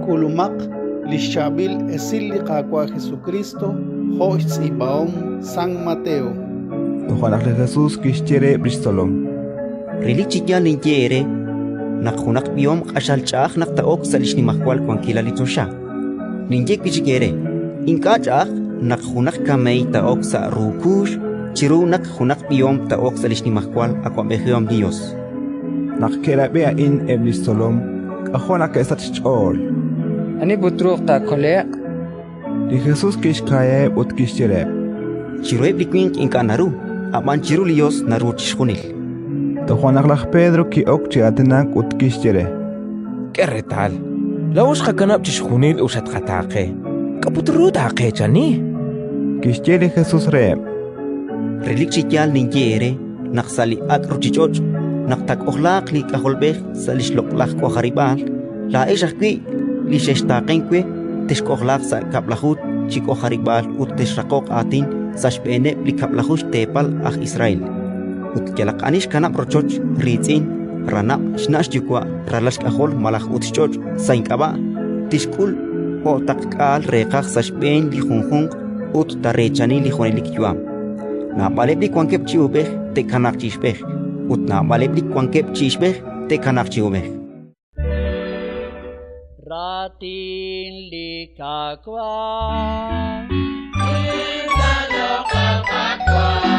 Kulumak lishabil esili kakwa Jesucristo hoits ibaom San Mateo. Tojuanakle Jesús kixchere bristolom. Relichiya linyere nakhunak biom qashalchaq naqtaok salishni mahkwal kwankila litosha. Ninje kichikere inkachaq nakhunak kamei taok sa rukush chiru nakhunak biom taok salishni mahkwal akwambehiom Dios. Nakkera bea in bristolom kajuanak esatchol. Ani butruk ta kole. Di Jesús kixkaye ut kixchere. Chiru eblikwink inkanaru aban chiru lios naru chishkunil. Tojuanaklaj Pedro ki okchi atenak ut kixchere. ¿Qué retal? La usja kanap chishkunil usat katake. Kaputru take chani. Kixchere Jesús re. Relichikyal ninyere naksali at ruchichoch naktak ohlaq li kaholbeh salishlok ko haribal la eshakwi li sheshtaqenkwe tishkohlaq sa kaplahut chiko haribal ut tishraqoq atin sashbene li kaplahush tepal ah Israel ut kelaqanish kanap rochoch ritzin ranap shnash yukwa ralash kahol malach ut choch sainkaba tishkul o takal reqaq sashben li khunkhung ut tarechani li khonelik yuam na balebli kwankep chiubeh te kanak chishbeh ut na balebli kwankep chishbeh te kanak chiubeh ratin likakwa Inda lo kapakwa